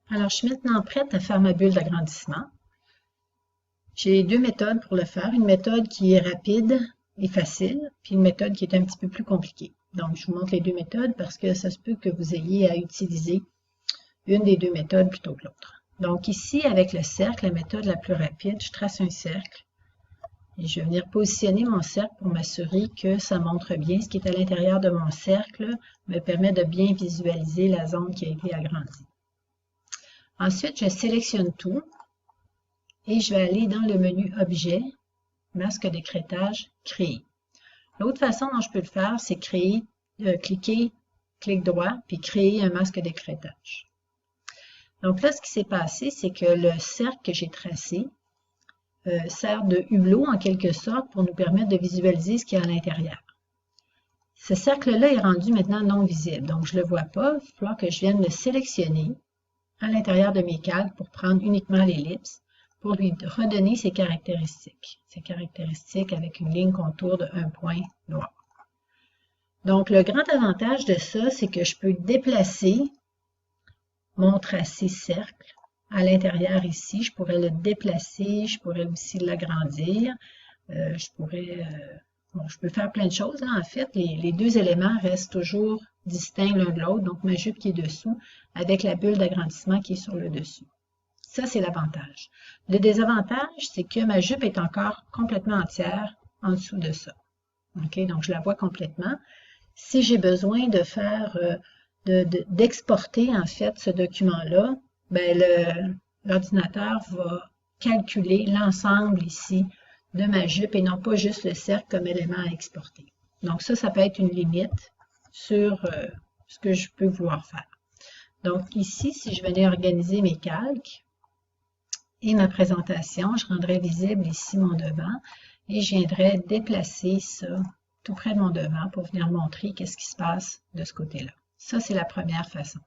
Alors, je suis maintenant prête à faire ma bulle d'agrandissement. J'ai deux méthodes pour le faire. Une méthode qui est rapide et facile, puis une méthode qui est un petit peu plus compliquée. Donc, je vous montre les deux méthodes parce que ça se peut que vous ayez à utiliser une des deux méthodes plutôt que l'autre. Donc, ici, avec le cercle, la méthode la plus rapide, je trace un cercle et je vais venir positionner mon cercle pour m'assurer que ça montre bien. Ce qui est à l'intérieur de mon cercle me permet de bien visualiser la zone qui a été agrandie. Ensuite, je sélectionne tout et je vais aller dans le menu Objet, Masque d'écrêtage, Créer. L'autre façon dont je peux le faire, c'est cliquer, clic droit, puis créer un masque d'écrêtage. Donc là, ce qui s'est passé, c'est que le cercle que j'ai tracé sert de hublot en quelque sorte pour nous permettre de visualiser ce qu'il y a à l'intérieur. Ce cercle-là est rendu maintenant non visible, donc je ne le vois pas. Il va falloir que je vienne le sélectionner à l'intérieur de mes calques pour prendre uniquement l'ellipse, pour lui redonner ses caractéristiques avec une ligne contour de un point noir. Donc, le grand avantage de ça, c'est que je peux déplacer mon tracé cercle à l'intérieur ici. Je pourrais le déplacer, je pourrais aussi l'agrandir, je peux faire plein de choses. Là, en fait, les deux éléments restent toujours distincts l'un de l'autre. Donc, ma jupe qui est dessous avec la bulle d'agrandissement qui est sur le dessus. Ça, c'est l'avantage. Le désavantage, c'est que ma jupe est encore complètement entière en dessous de ça. OK? Donc, je la vois complètement. Si j'ai besoin de faire, d'exporter en fait ce document-là, ben l'ordinateur va calculer l'ensemble ici de ma jupe et non pas juste le cercle comme élément à exporter. Donc ça peut être une limite sur ce que je peux vouloir faire. Donc ici, si je venais organiser mes calques et ma présentation, je rendrais visible ici mon devant et je viendrais déplacer ça tout près de mon devant pour venir montrer qu'est-ce qui se passe de ce côté-là. Ça, c'est la première façon.